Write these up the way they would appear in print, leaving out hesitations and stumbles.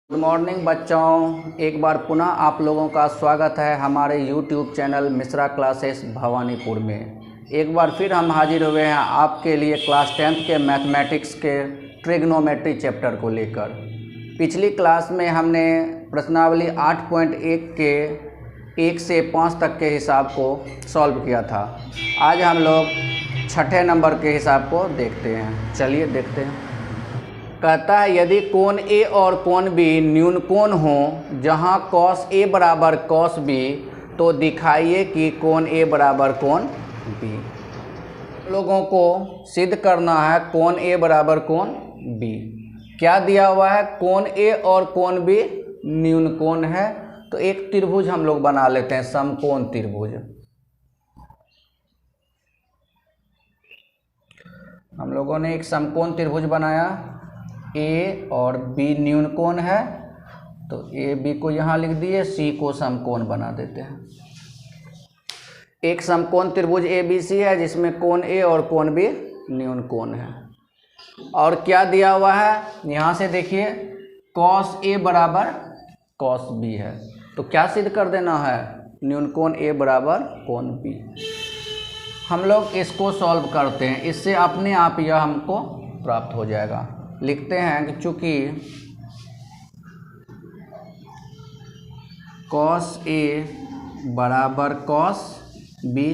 Good morning बच्चों, एक बार पुनः आप लोगों का स्वागत है हमारे YouTube channel Mishra classes Bhawanipur में। एक बार फिर हम हाजिर हुए हैं आपके लिए क्लास 10th के मैथमेटिक्स के ट्रिग्नोमेट्री चैप्टर को लेकर। पिछली क्लास में हमने प्रश्नावली 8.1 के 1 से 5 तक के हिसाब को सॉल्व किया था। आज हम लोग छठे नंबर के हिसाब को देखते हैं। चलिए देखते हैं। कहता है यदि कोण ए और कोण बी न्यून कोण हो जहां cos ए बराबर cos बी, तो दिखाइए कि कोण ए बराबर कोण बी। लोगों को सिद्ध करना है कोण ए बराबर कोण बी। क्या दिया हुआ है? कोण ए और कोण बी न्यून कोण है। तो एक त्रिभुज हम लोग बना लेते हैं, समकोण त्रिभुज। हम लोगों ने एक समकोण त्रिभुज बनाया। ए और बी न्यून कोण है, तो ए बी को यहाँ लिख दिए, सी को समकोण बना देते हैं। एक समकोण त्रिभुज ए बी सी है जिसमें कोण ए और कोण बी न्यून कोण है। और क्या दिया हुआ है? यहाँ से देखिए cos ए बराबर cos बी है, तो क्या सिद्ध कर देना है? न्यून कोण ए बराबर कोण बी। हम लोग इसको सॉल्व करते हैं, इससे अपने आप यह हमको प्राप्त हो जाएगा। लिखते हैं कि चूंकि cos ए बराबर cos बी।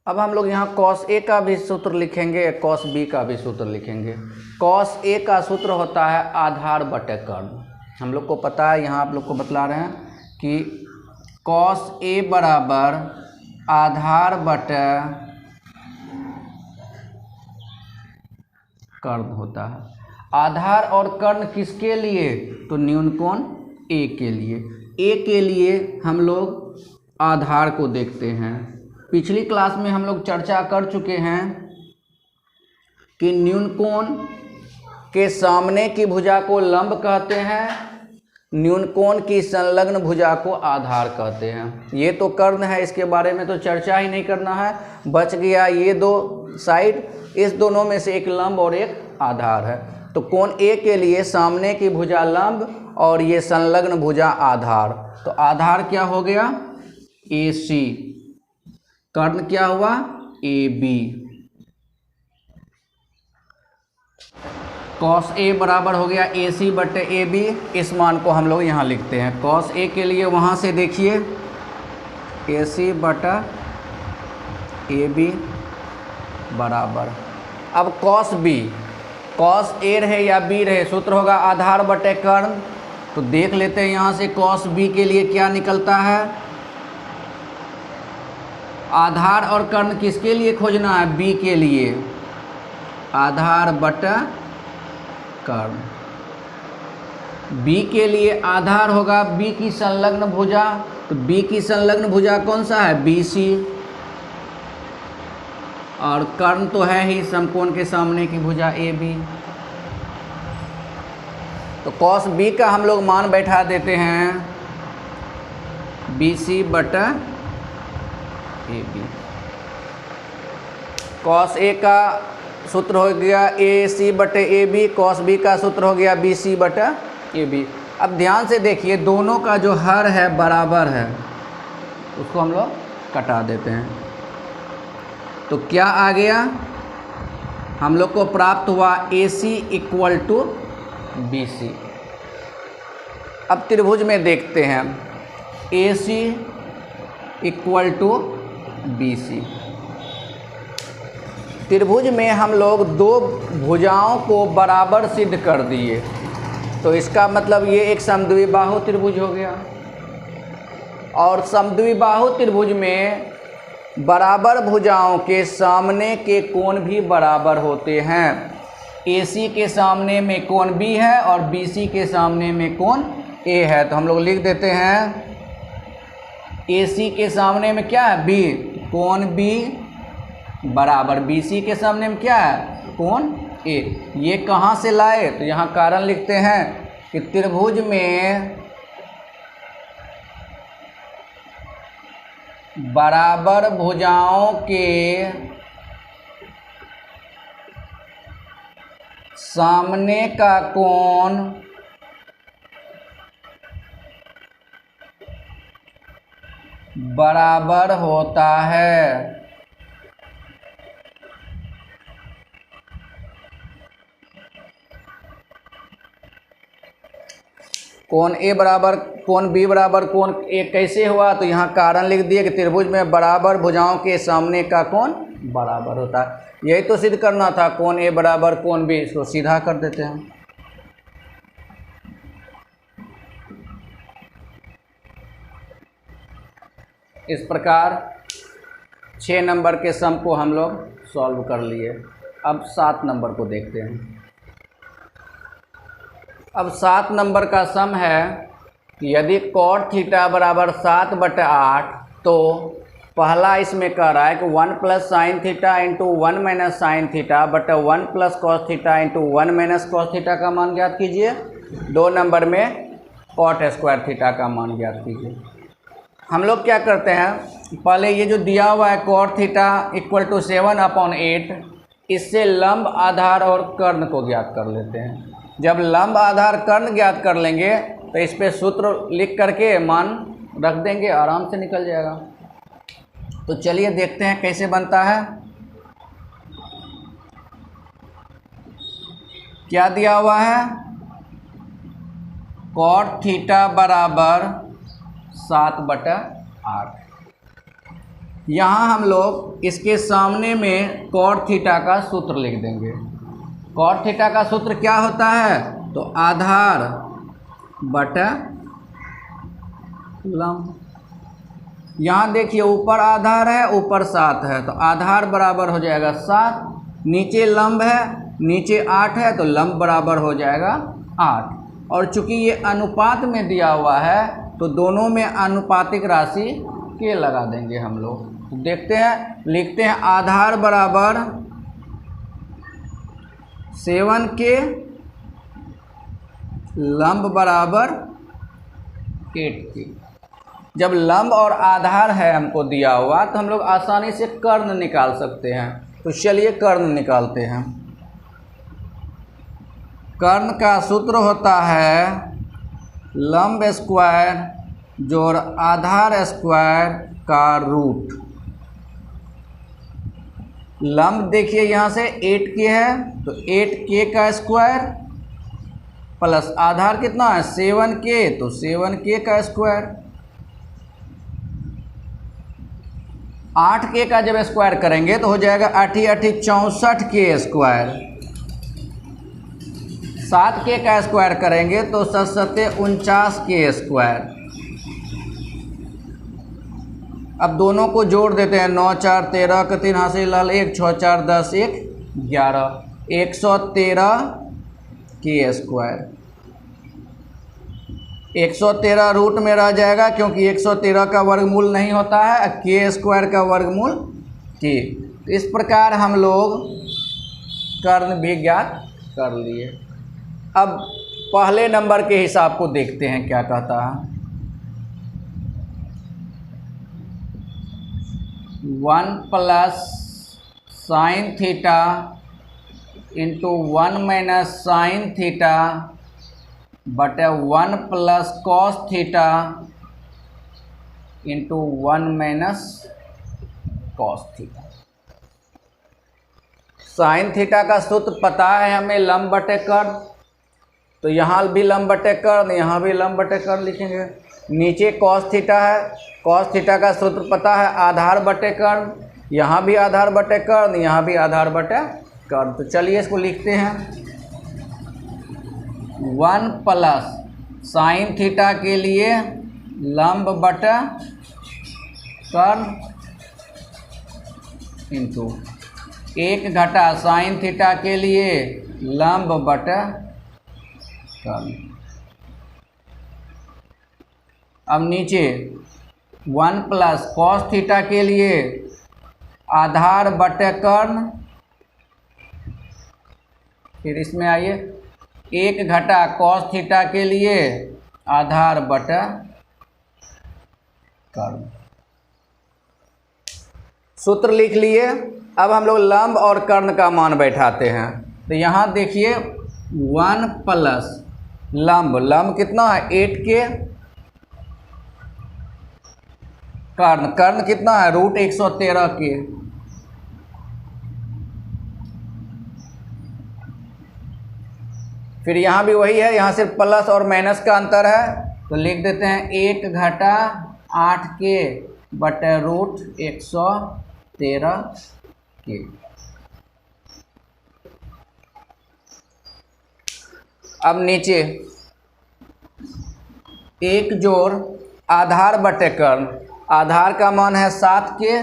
अब हम लोग यहाँ cos ए का भी सूत्र लिखेंगे, cos बी का भी सूत्र लिखेंगे। cos ए का सूत्र होता है आधार बटे कर्ण। हम लोग को पता है, यहाँ आप लोग को बतला रहे हैं कि cos ए बराबर आधार बटे कर्ण होता है। आधार और कर्ण किसके लिए? तो न्यून कोण ए के लिए। ए के लिए हम लोग आधार को देखते हैं। पिछली क्लास में हम लोग चर्चा कर चुके हैं कि न्यून कोण के सामने की भुजा को लंब कहते हैं, न्यून कोण की संलग्न भुजा को आधार कहते हैं। ये तो कर्ण है, इसके बारे में तो चर्चा ही नहीं करना है। बच गया ये दो साइड, इस दोनों में से एक लंब और एक आधार है। तो कोण ए के लिए सामने की भुजा लंब और ये संलग्न भुजा आधार। तो आधार क्या हो गया? ए सी। कर्ण क्या हुआ? A B. cos ए बराबर हो गया ए सी बटे ए बी। इस मान को हम लोग यहाँ लिखते हैं। cos ए के लिए वहाँ से देखिए ए सी बटा ए बी बराबर, अब cos बी, cos ए रहे या बी रहे, सूत्र होगा आधार बटे कर्ण। तो देख लेते हैं यहाँ से cos बी के लिए क्या निकलता है। आधार और कर्ण किसके लिए खोजना है? बी के लिए। आधार बटा कर्ण। बी के लिए आधार होगा बी की संलग्न भुजा, तो बी की संलग्न भुजा कौन सा है? B c. और कर्ण तो है ही समकोण के सामने की भुजा ए बी। तो cos बी का हम लोग मान बैठा देते हैं बी सी बटा ए बी। cos ए का सूत्र हो गया ए सी बटे ए बी, cos बी का सूत्र हो गया बी सी बटा ए बी। अब ध्यान से देखिए, दोनों का जो हर है बराबर है, उसको हम लोग कटा देते हैं। तो क्या आ गया? हम लोग को प्राप्त हुआ ए सी इक्वल टू बी सी। अब त्रिभुज में देखते हैं, ए सी इक्वल टू बी सी। त्रिभुज में हम लोग दो भुजाओं को बराबर सिद्ध कर दिए, तो इसका मतलब ये एक समद्विबाहु त्रिभुज हो गया। और समद्विबाहु त्रिभुज में बराबर भुजाओं के सामने के कोण भी बराबर होते हैं। AC के सामने में कोण B है और BC के सामने में कोण A है। तो हम लोग लिख देते हैं AC के सामने में क्या है? B। कोण B बराबर BC के सामने में क्या है? कोण A। ये कहाँ से लाए? तो यहाँ कारण लिखते हैं कि त्रिभुज में बराबर भुजाओं के सामने का कोण बराबर होता है। कोण ए बराबर कोण बी बराबर कोण ए कैसे हुआ, तो यहाँ कारण लिख दिए कि त्रिभुज में बराबर भुजाओं के सामने का कोण बराबर होता है। यही तो सिद्ध करना था, कोण ए बराबर कोण बी। इसको सीधा कर देते हैं। इस प्रकार 6 नंबर के सम को हम लोग सॉल्व कर लिए। अब 7 नंबर को देखते हैं। अब 7 नंबर का सम है कि यदि cot थीटा बराबर 7/8, तो पहला इसमें कह रहा है कि 1 plus sine theta into 1 minus sine theta बटा 1 plus cos theta into 1 minus cos theta का मान ज्ञात कीजिए। 2 नंबर में cot स्क्वायर थीटा का मान ज्ञात कीजिए। हम लोग क्या करते हैं, पहले ये जो दिया हुआ है cot थीटा इक्वल टू 7/8, इससे लंब आधार और कर्ण को ज्ञात कर लेते हैं। जब लंब आधार कर्ण ज्ञात कर लेंगे तो इस पे सूत्र लिख करके मान रख देंगे, आराम से निकल जाएगा। तो चलिए देखते हैं कैसे बनता है। क्या दिया हुआ है, cot थीटा बराबर 7/8। यहाँ हम लोग इसके सामने में cot थीटा का सूत्र लिख देंगे। cot थीटा का सूत्र क्या होता है, तो आधार बटा लंब। यहाँ देखिए ऊपर आधार है, ऊपर 7 है, तो आधार बराबर हो जाएगा 7। नीचे लंब है, नीचे 8 है, तो लंब बराबर हो जाएगा 8। और चूंकि ये अनुपात में दिया हुआ है तो दोनों में आनुपातिक राशि के लगा देंगे हम लोग। तो देखते हैं, लिखते हैं आधार बराबर 7K, लंब बराबर 8K। जब लंब और आधार है हमको दिया हुआ तो हम लोग आसानी से कर्ण निकाल सकते हैं। तो चलिए कर्ण निकालते हैं। कर्ण का सूत्र होता है लंब स्क्वायर जोड़ आधार स्क्वायर का रूट। लंब देखिए यहाँ से 8K है, तो 8K का स्क्वायर प्लस आधार कितना है 7K, तो 7K का स्क्वायर। 8K का जब स्क्वायर करेंगे तो हो जाएगा 8 8 64K स्क्वायर। 7K का स्क्वायर करेंगे तो 7 7 49K स्क्वायर। अब दोनों को जोड़ देते हैं, 9 4 13 का 3 हासिल लाल 1, 6 4 10 1 11, 113K स्क्वायर। 113 रूट में रह जाएगा क्योंकि 113 का वर्गमूल नहीं होता है, K स्क्वायर का वर्गमूल K। इस प्रकार हम लोग कर्ण भी ज्ञात कर लिए। अब पहले नंबर के हिसाब को देखते हैं क्या कहता है। 1 plus sine theta into 1 minus sine theta बटे 1 plus cos theta into 1 minus cos theta. Sine theta का सूत्र पता है हमें, लंब बटे कर्ण, तो यहाँ भी लंब बटे कर्ण, यहाँ भी लंब बटे कर्ण लिखेंगे। नीचे कॉस थीटा है, कॉस थीटा का सूत्र पता है आधार बटे कर्ण, यहाँ भी आधार बटे कर्ण, यहाँ भी आधार बटे कर्ण। तो चलिए इसको लिखते हैं। 1 प्लस साइन थीटा के लिए लंब बटा कर्ण इंटू 1 घटा साइन थीटा के लिए लंब बटा कर्ण। अब नीचे 1 प्लस कॉस थीटा के लिए आधार बटे कर्ण, फिर इसमें आइए 1 घटा कॉस थीटा के लिए आधार बटा कर्ण। सूत्र लिख लिए। अब हम लोग लंब और कर्ण का मान बैठाते हैं। तो यहाँ देखिए 1 प्लस लंब, लंब कितना है 8 के, कर्ण, कर्ण कितना है √113 के। फिर यहाँ भी वही है, यहाँ सिर्फ प्लस और माइनस का अंतर है, तो लिख देते हैं 1 घटा 8 के बटे √113 के। अब नीचे 1 जोड़ आधार बटे कर्ण, आधार का मान है 7 के,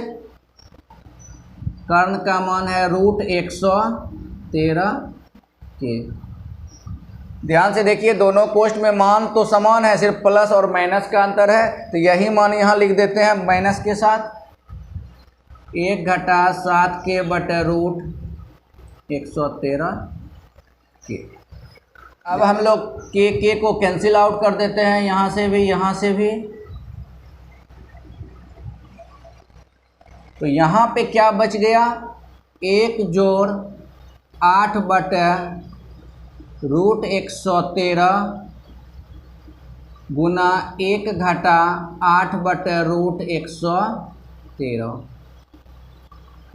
कर्ण का मान है √113 के। ध्यान से देखिए दोनों कोष्ठ में मान तो समान है, सिर्फ प्लस और माइनस का अंतर है, तो यही मान यहाँ लिख देते हैं माइनस के साथ। 1 घटा 7 के बटे √113 के। अब हम लोग के को कैंसिल आउट कर देते हैं, यहाँ से भी यहाँ से भी। तो यहाँ पे क्या बच गया, 1 जोड़ 8 बटे √113 गुना 1 घटा 8 बटे √113।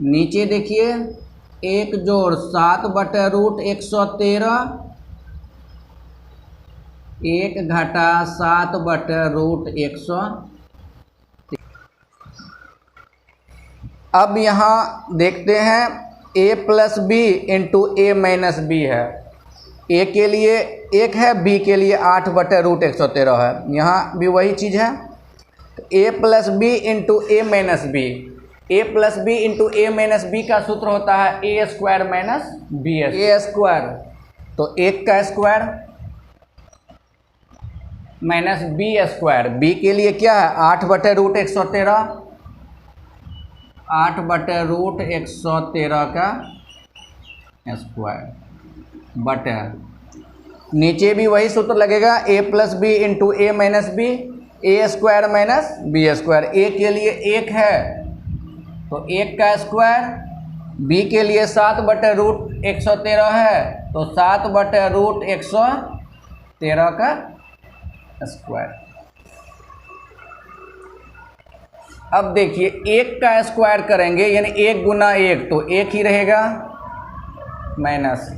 नीचे देखिए 1 जोड़ 7 बटे √113, 1 घटा 7 बटे √113। अब यहाँ देखते हैं a plus b into a minus b है। a के लिए 1 है, b के लिए 8 बटे √113 है। यहाँ भी वही चीज़ है, a plus b into a minus b. a plus b into a minus b का सूत्र होता है a square minus b square. तो 1 का square minus b square, b के लिए क्या है 8 बटे √113, 8 बटे √113 का स्क्वायर बटे, नीचे भी वही सूत्र लगेगा a plus b into a minus b, a square minus b square. a के लिए 1 है तो 1 का स्क्वायर, b के लिए 7 बटे √113 है तो 7 बटे √113 का स्क्वायर। अब देखिए 1 का स्क्वायर करेंगे यानी 1 गुना 1 तो 1 ही रहेगा, माइनस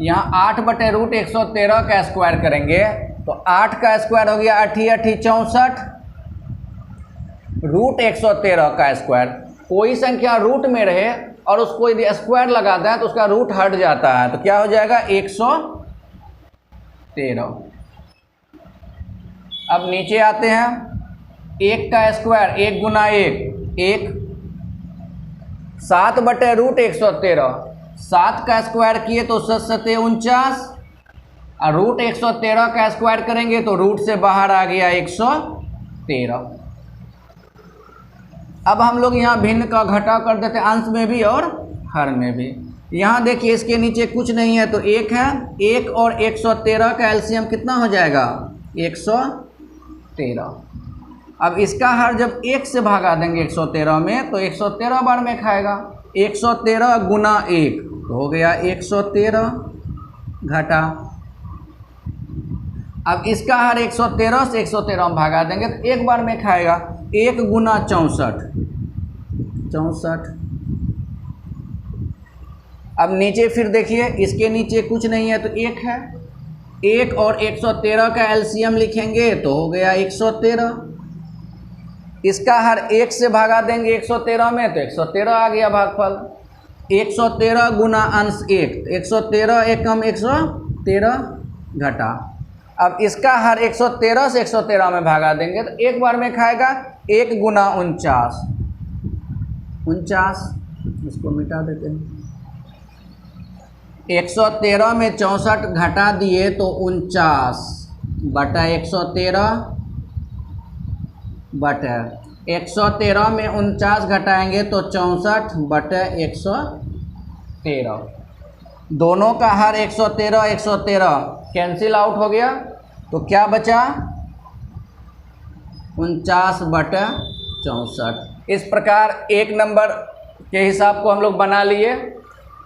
यहाँ 8 बटे √113 का स्क्वायर करेंगे तो 8 का स्क्वायर हो गया 8 × 8 = 64, √113 का स्क्वायर। कोई संख्या रूट में रहे और उसको यदि स्क्वायर लगाते हैं तो उसका रूट हट जाता है, तो क्या हो जाएगा 113। अब नीचे आते हैं 1 का स्क्वायर 1 गुना 1 1, 7 बटे √113, 7 का स्क्वायर किए तो 7 × 49 और √113 का स्क्वायर करेंगे तो रूट से बाहर आ गया 113। अब हम लोग यहाँ भिन्न का घटाव कर देते हैं, अंश में भी और हर में भी। यहाँ देखिए इसके नीचे कुछ नहीं है तो 1 है, 1 और 113 का एलसीएम कितना हो जाएगा 113। अब इसका हर जब 1 से भागा देंगे 113 में तो 113 बार में खाएगा, 113 गुना 1 तो हो गया 113 घटा। अब इसका हर 113 से 113 में भागा देंगे तो एक बार में खाएगा, 1 गुना 64 64। अब नीचे फिर देखिए इसके नीचे कुछ नहीं है तो 1 है, 1 और 113 का एलसीएम लिखेंगे तो हो गया 113। इसका हर 1 से भागा देंगे 113 में तो 113 आ गया भागफल। 113 गुना अंश 1 113 एकम 113 घटा। अब इसका हर 113 से 113 में भागा देंगे तो एक बार में खाएगा, 1 गुना 49 49, इसको मिटा देते हैं। 113 में 64 घटा दिए तो 49 बटा 113 बटे 113 में 49 घटाएंगे तो 64 बटे 113। दोनों का हर 113 113 कैंसिल आउट हो गया तो क्या बचा 49 बटे 64। इस प्रकार एक नंबर के हिसाब को हम लोग बना लिए।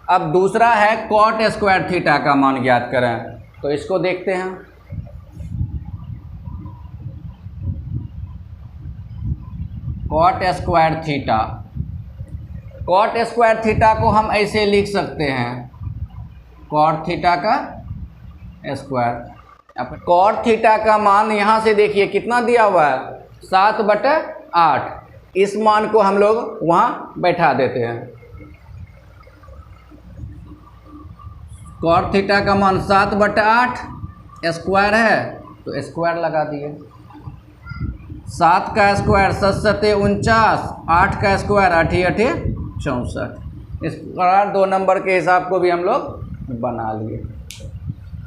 अब दूसरा है कॉट स्क्वायर थीटा का मान ज्ञात करें, तो इसको देखते हैं। Cot square theta, cot square theta को हम ऐसे लिख सकते हैं, कॉट थीटा का स्क्वायर। कॉट थीटा का मान यहाँ से देखिए कितना दिया हुआ है, 7/8। इस मान को हम लोग वहाँ बैठा देते हैं। कॉट थीटा का मान 7/8 स्क्वायर है, तो स्क्वायर लगा दिए। 7 का स्क्वायर 7 × 49, 8 का स्क्वायर 8 × 8 64। इस प्रकार 2 नंबर के हिसाब को भी हम लोग बना लिए।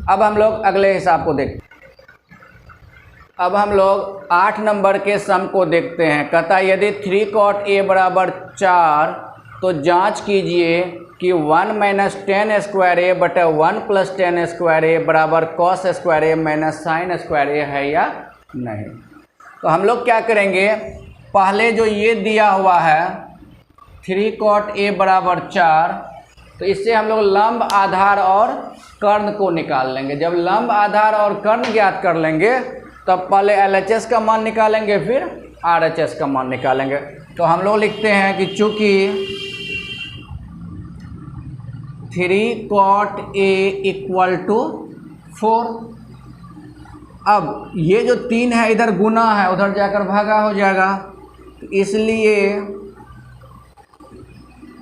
अब हम लोग अगले हिसाब को देखते हैं। अब हम लोग 8 नंबर के सम को देखते हैं। कहता है यदि 3 cot A = 4 तो जांच कीजिए कि 1 - 10 स्क्वायर A बटा 1 + 10 स्क्वायर A बराबर cos square A - sin square A है या नहीं। तो हम लोग क्या करेंगे, पहले जो ये दिया हुआ है 3 cot A = 4, तो इससे हम लोग लंब, आधार और कर्ण को निकाल लेंगे। जब लंब, आधार और कर्ण ज्ञात कर लेंगे तब पहले LHS का मान निकालेंगे, फिर RHS का मान निकालेंगे। तो हम लोग लिखते हैं कि चूँकि 3 cot A = 4, अब ये जो 3 है इधर गुना है, उधर जाकर भागा हो जाएगा, तो इसलिए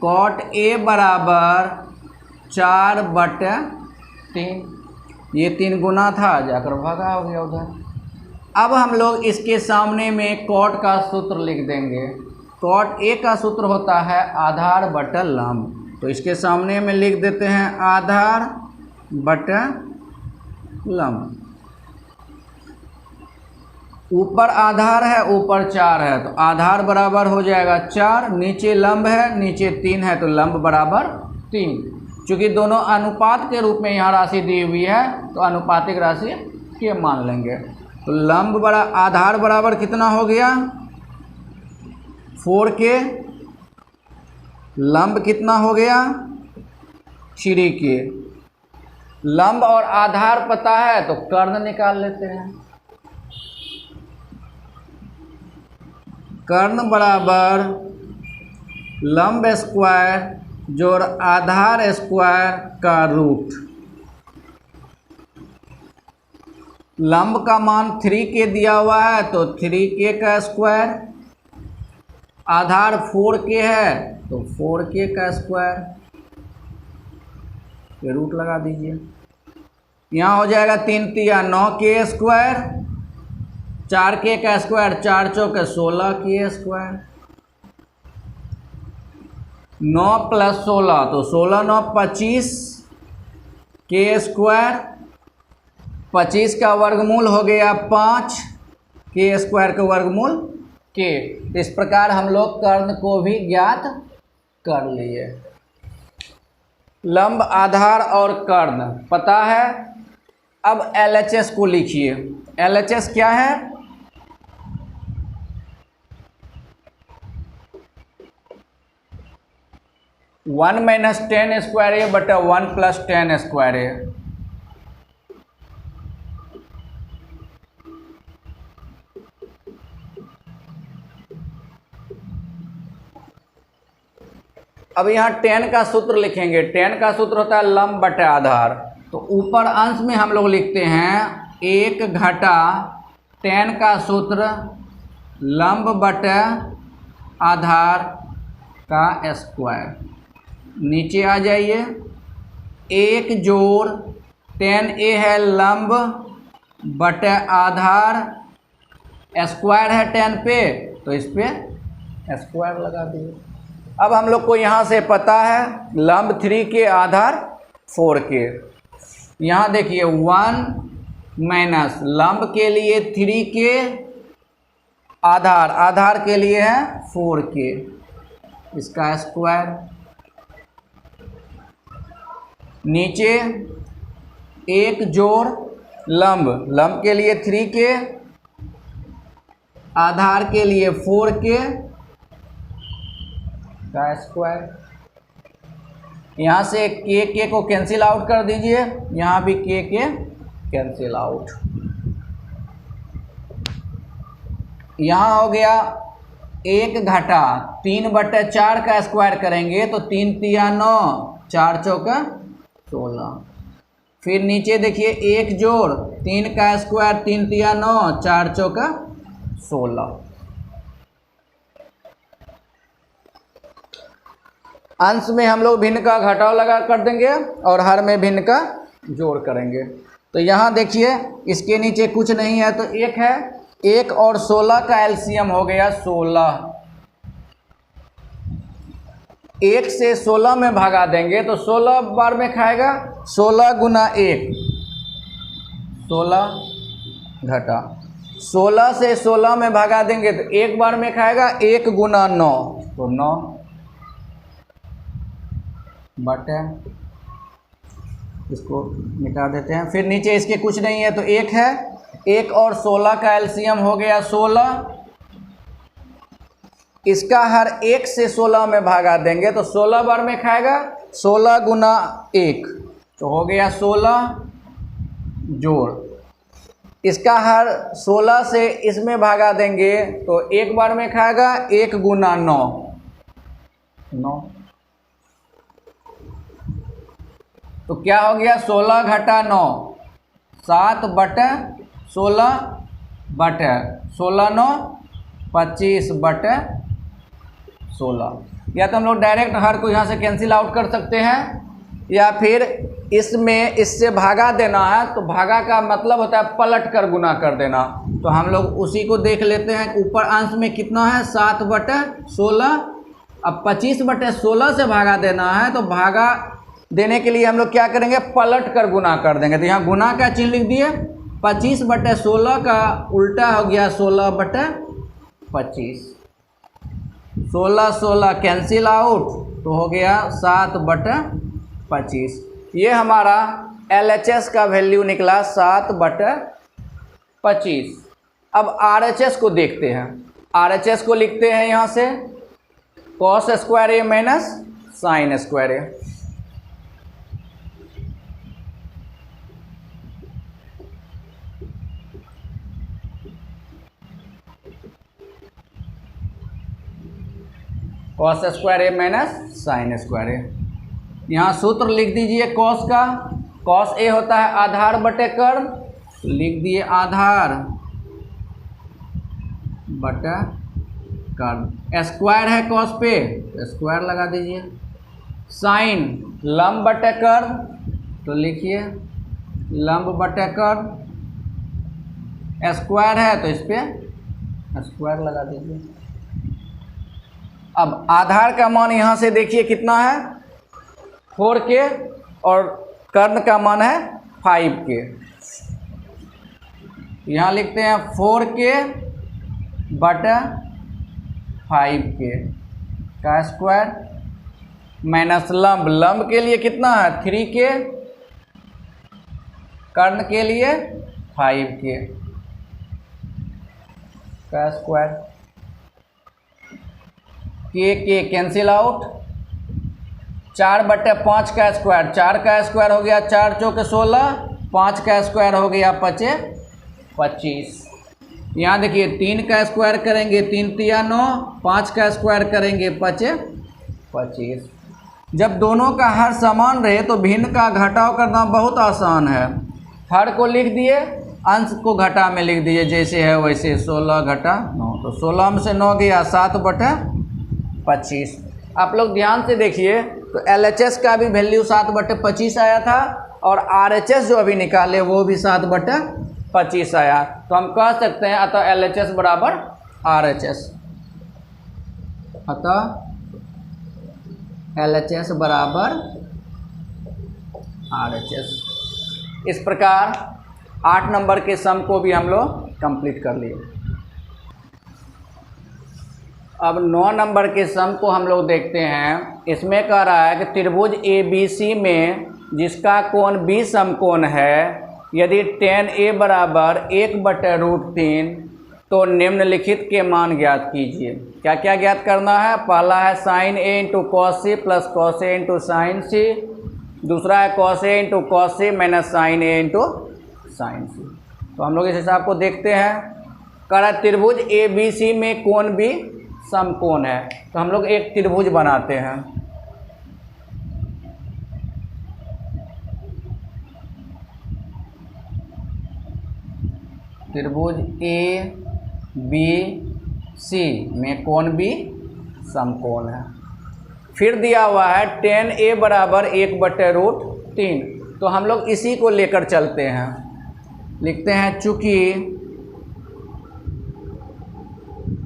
cot A बराबर 4/3, ये 3 गुना था, जाकर भागा हो गया उधर। अब हम लोग इसके सामने में cot का सूत्र लिख देंगे। cot A का सूत्र होता है आधार बटा लंब, तो इसके सामने में लिख देते हैं आधार बटा लंब। ऊपर आधार है, ऊपर 4 है, तो आधार बराबर हो जाएगा 4, नीचे लंब है, नीचे 3 है, तो लंब बराबर 3। चूँकि दोनों अनुपात के रूप में यहाँ राशि दी हुई है, तो अनुपातिक राशि के मान लेंगे। तो लंब बड़ा आधार बराबर कितना हो गया 4K, लंब कितना हो गया 3K। लंब और आधार पता है तो कर्ण निकाल लेते हैं। कर्ण बराबर लंब स्क्वायर जोड़ आधार स्क्वायर का रूट। लंब का मान 3K दिया हुआ है, तो 3K का स्क्वायर, आधार 4K है तो 4K का स्क्वायर, ये रूट लगा दीजिए। यहाँ हो जाएगा 3 × 3 = 9K स्क्वायर, 4K का स्क्वायर 4 × 4 = 16K स्क्वायर, 9 + 16 तो 16 × 9 = 25K स्क्वायर, 25 का वर्गमूल हो गया 5, K स्क्वायर का वर्गमूल K। इस प्रकार हम लोग कर्ण को भी ज्ञात कर लिए। लंब, आधार और कर्ण पता है। अब LHS को लिखिए। LHS क्या है, वन माइनस 10 स्क्वायर A बटा 1 + 10 स्क्वायर A। अब यहाँ 10 का सूत्र लिखेंगे। 10 का सूत्र होता है लंब बटा आधार, तो ऊपर अंश में हम लोग लिखते हैं 1 घटा 10 का सूत्र लंब बटा आधार का स्क्वायर। नीचे आ जाइए, 1 जोड़ 10A है लंब बटा आधार, स्क्वायर है 10 पे, तो इस पे स्क्वायर लगा दिए। अब हम लोग को यहाँ से पता है लंब 3K, आधार 4K। यहाँ देखिए 1 माइनस लंब के लिए 3K, आधार के लिए है 4K, इसका स्क्वायर। नीचे 1 जोड़ लंब के लिए 3K, आधार के लिए 4K का स्क्वायर। यहाँ से के को कैंसिल आउट कर दीजिए, यहाँ भी के कैंसिल आउट। यहाँ हो गया 1 घटा 3/4 का स्क्वायर करेंगे तो 3 तिया 9, 4 चौका 16। फिर नीचे देखिए 1 जोड़ 3 का स्क्वायर 3 तिया 9, 4 चौका 16। अंश में हम लोग भिन्न का घटाव लगा कर देंगे और हर में भिन्न का जोड़ करेंगे। तो यहाँ देखिए इसके नीचे कुछ नहीं है तो 1 है, 1 और 16 का एलसीएम हो गया 16। 1 से 16 में भागा देंगे तो 16 बार में खाएगा, 16 गुना 1 16 घटा 16 से 16 में भागा देंगे तो 1 बार में खाएगा, 1 गुना 9 तो 9 बटे, इसको मिटा देते हैं। फिर नीचे इसके कुछ नहीं है तो 1 है, 1 और 16 का एलसीएम हो गया 16। इसका हर 1 से 16 में भागा देंगे तो 16 बार में खाएगा, 16 गुना 1 तो हो गया 16 जोड़, इसका हर 16 से इसमें भागा देंगे तो 1 बार में खाएगा, 1 गुना 9 9 तो क्या हो गया 16 घटा 9 7 बटे 16 बटे 16 9 25 बटे 16। या तो हम लोग डायरेक्ट हर को यहाँ से कैंसिल आउट कर सकते हैं या फिर इसमें इससे भागा देना है तो भागा का मतलब होता है पलट कर गुना कर देना। तो हम लोग उसी को देख लेते हैं। ऊपर अंश में कितना है 7 बटे 16, अब 25 बटे 16 से भागा देना है तो भागा देने के लिए हम लोग क्या करेंगे पलट कर गुना कर देंगे। तो यहाँ गुना का चिन्ह लिख दिए, 25 बटे 16 का उल्टा हो गया 16 बटे 25, 16 16 कैंसिल आउट तो हो गया 7 बटे 25। ये हमारा LHS का वैल्यू निकला 7 बटे 25। अब RHS को देखते हैं। RHS को लिखते हैं यहाँ से cos स्क्वायर ए माइनस साइन स्क्वायर ए। कॉस स्क्वायर ए माइनस साइन स्क्वायर ए। यहाँ सूत्र लिख दीजिए कॉस का, कॉस ए होता है आधार बटे कर्ण, लिख दिए आधार बटे कर्ण। स्क्वायर है कॉस पे स्क्वायर लगा दीजिए, साइन लंब बटे कर्ण तो लिखिए लंब बटे कर्ण, स्क्वायर है तो इस पर स्क्वायर लगा दीजिए। अब आधार का मान यहाँ से देखिए कितना है 4k और कर्ण का मान है 5k। यहाँ लिखते हैं 4k बटा 5k का स्क्वायर माइनस लंब, लंब के लिए कितना है 3k, कर्ण के लिए 5k का स्क्वायर। के कैंसिल आउट, 4 बटे 5 का स्क्वायर, 4 का स्क्वायर हो गया 4 चौके 16, 5 का स्क्वायर हो गया 5 25। यहाँ देखिए 3 का स्क्वायर करेंगे 3 तिया 9, 5 का स्क्वायर करेंगे 5 25। जब दोनों का हर समान रहे तो भिन्न का घटाव करना बहुत आसान है। हर को लिख दिए, अंश को घटा में लिख दीजिए जैसे है वैसे, 16 घटा 9 तो 16 में से 9 गया 7 बटे 25। आप लोग ध्यान से देखिए तो LHS का भी वैल्यू 7 बटे 25 आया था और RHS जो अभी निकाले वो भी 7 बटे 25 आया। तो हम कह सकते हैं अतः LHS बराबर RHS, अतः LHS बराबर RHS। इस प्रकार 8 नंबर के सम को भी हम लोग कंप्लीट कर लिए। अब 9 नंबर के सम को हम लोग देखते हैं। इसमें कह रहा है कि त्रिभुज ABC में जिसका कोण B समकोण है, यदि tan A बराबर 1/√3 तो निम्नलिखित के मान ज्ञात कीजिए। क्या क्या ज्ञात करना है? पहला है sine A into cos C plus cos A into sine C, दूसरा है cos A into cos C minus sine A into sine C. तो हम लोग इस हिसाब को देखते हैं। कह त्रिभुज ए बी सी में कोण भी समकोण है, तो हम लोग एक त्रिभुज बनाते हैं। त्रिभुज ए बी सी में कोण भी समकोण है। फिर दिया हुआ है tan a बराबर 1/√3, तो हम लोग इसी को लेकर चलते हैं। लिखते हैं चूंकि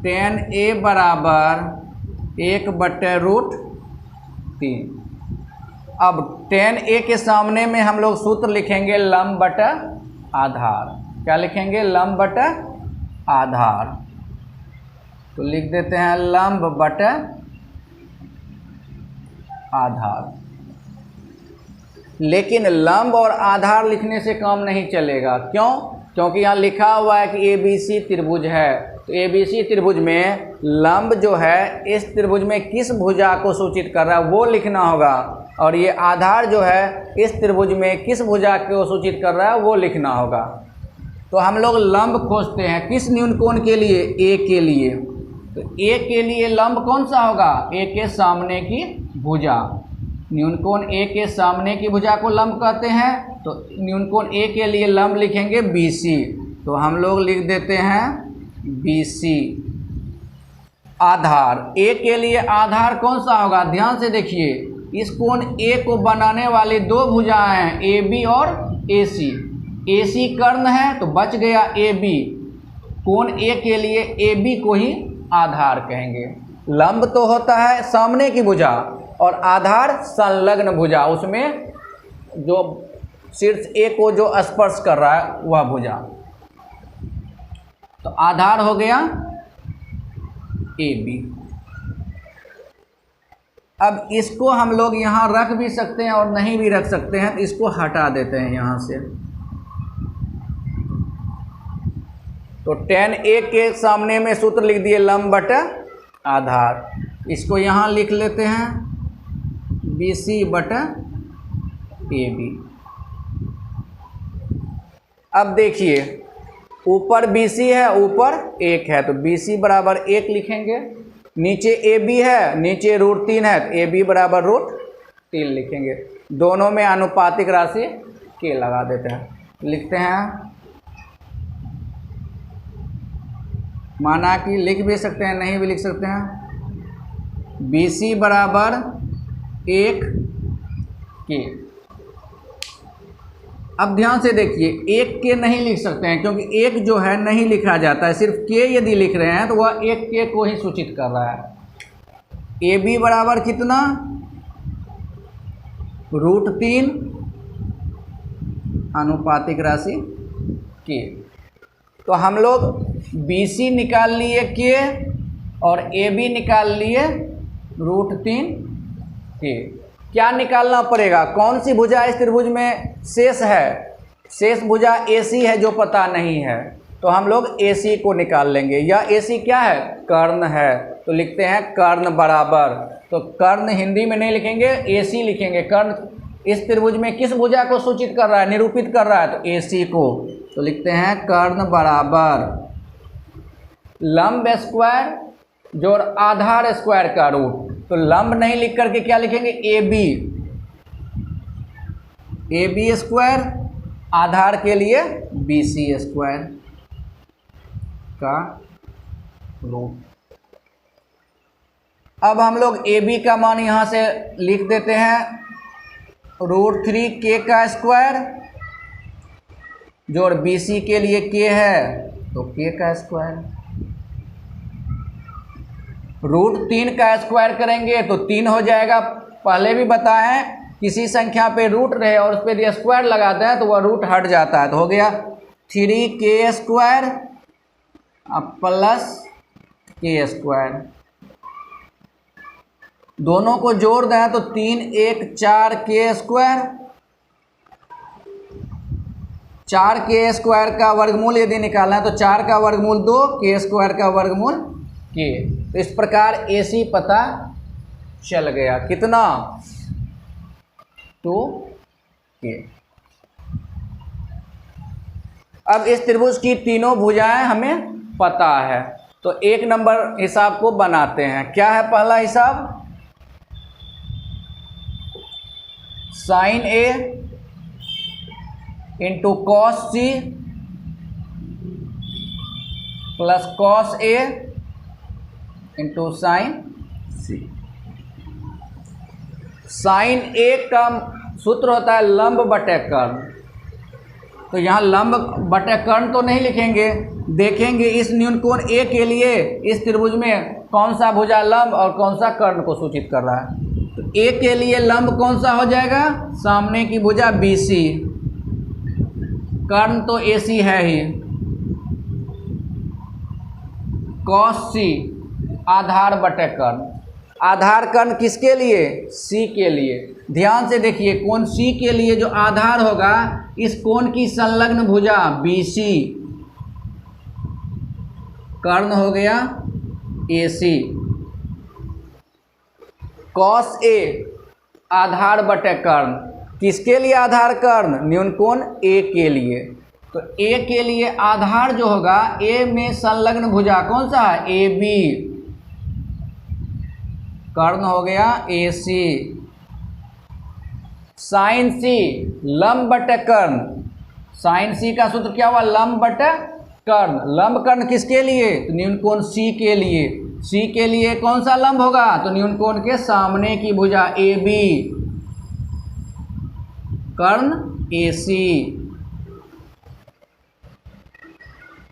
tan a बराबर 1/√3, अब tan a के सामने में हम लोग सूत्र लिखेंगे लंब बटा आधार। क्या लिखेंगे? लंब बटा आधार। तो लिख देते हैं लंब बटा आधार। लेकिन लंब और आधार लिखने से काम नहीं चलेगा। क्यों? क्योंकि यहाँ लिखा हुआ है कि ए बी सी त्रिभुज है, तो ए बी सी त्रिभुज में लंब जो है इस त्रिभुज में किस भुजा को सूचित कर रहा है वो लिखना होगा, और ये आधार जो है इस त्रिभुज में किस भुजा को सूचित कर रहा है वो लिखना होगा। तो हम लोग लंब खोजते हैं किस न्यूनकोण के लिए? ए के लिए। तो ए के लिए लंब कौन सा होगा? ए के सामने की भुजा। न्यूनकोण ए के सामने की भुजा को लंब कहते हैं, तो न्यूनकोण ए के लिए लंब लिखेंगे BC। तो हम लोग लिख देते हैं BC। आधार ए के लिए आधार कौन सा होगा? ध्यान से देखिए, इस कोण ए को बनाने वाली दो भुजाएं हैं AB और AC। AC कर्ण है तो बच गया AB। कोण ए के लिए AB को ही आधार कहेंगे। लंब तो होता है सामने की भुजा और आधार संलग्न भुजा, उसमें जो शीर्ष ए को जो स्पर्श कर रहा है वह भुजा। तो आधार हो गया AB। अब इसको हम लोग यहाँ रख भी सकते हैं और नहीं भी रख सकते हैं, तो इसको हटा देते हैं यहाँ से। तो tan a के सामने में सूत्र लिख दिए लंब बटा आधार। इसको यहाँ लिख लेते हैं BC बटा AB। अब देखिए ऊपर BC है ऊपर 1 है, तो BC बराबर 1 लिखेंगे। नीचे AB है नीचे √3 है, तो AB बराबर √3 लिखेंगे। दोनों में आनुपातिक राशि k लगा देते हैं। लिखते हैं, माना कि लिख भी सकते हैं नहीं भी लिख सकते हैं। BC बराबर 1 k। अब ध्यान से देखिए 1 k नहीं लिख सकते हैं क्योंकि 1 जो है नहीं लिखा जाता है, सिर्फ k यदि लिख रहे हैं तो वह 1 k को ही सूचित कर रहा है। AB बराबर कितना? √3 आनुपातिक राशि k। तो हम लोग BC निकाल लिए k और AB निकाल लिए √3 k। क्या निकालना पड़ेगा? कौन सी भुजा इस त्रिभुज में शेष है? शेष भुजा AC है जो पता नहीं है, तो हम लोग AC को निकाल लेंगे। या AC क्या है? कर्ण है। तो लिखते हैं कर्ण बराबर, तो कर्ण हिंदी में नहीं लिखेंगे AC लिखेंगे। कर्ण इस त्रिभुज में किस भुजा को सूचित कर रहा है, निरूपित कर रहा है? तो AC को। तो लिखते हैं कर्ण बराबर लंब स्क्वायर जोड़ आधार स्क्वायर का रूट। तो लंब नहीं लिख करके क्या लिखेंगे? AB स्क्वायर, आधार के लिए BC स्क्वायर का रूट। अब हम लोग AB का मान यहाँ से लिख देते हैं √3 k का स्क्वायर जोड़ BC के लिए k है तो k का स्क्वायर। √3 का स्क्वायर करेंगे तो 3 हो जाएगा। पहले भी बताएं किसी संख्या पे रूट रहे और उस पर यदि स्क्वायर लगाते हैं तो वह रूट हट जाता है, तो हो गया 3k square plus k square. दोनों को जोड़ दें तो 3 1 4 k स्क्वायर 4 के स्क्वायर का वर्गमूल यदि निकालना है तो 4 का वर्गमूल 2, के स्क्वायर का वर्गमूल के। तो इस प्रकार AC पता चल गया, कितना 2k। अब इस त्रिभुज की तीनों भुजाएं हमें पता है, तो 1 नंबर हिसाब को बनाते हैं। क्या है पहला हिसाब? Sine A into cos C plus cos A into sine C। Sine A का सूत्र होता है लंब बटे कर्ण, तो यहाँ लंब बटे कर्ण तो नहीं लिखेंगे, देखेंगे इस न्यूनकोण A के लिए इस त्रिभुज में कौन सा भुजा लंब और कौन सा कर्ण को सूचित कर रहा है। तो A के लिए लंब कौन सा हो जाएगा? सामने की भुजा BC, कर्ण तो AC है ही। cos C आधार बटे कर्ण, आधार कर्ण किसके लिए? C के लिए। ध्यान से देखिए, कोण C के लिए जो आधार होगा इस कोण की संलग्न भुजा BC, कर्ण हो गया AC। cos A आधार बटे कर्ण, किसके लिए आधार कर्ण? न्यूनकोण A के लिए। तो A के लिए आधार जो होगा A में संलग्न भुजा कौन सा है? AB, कर्ण हो गया AC। साइन C लंब बटे कर्ण, साइन C का सूत्र क्या हुआ? लंब बटे कर्ण। लंब कर्ण किसके लिए? तो न्यूनकोण C के लिए। C के लिए कौन सा लंब होगा? तो न्यूनकोण के सामने की भुजा AB, कर्ण AC।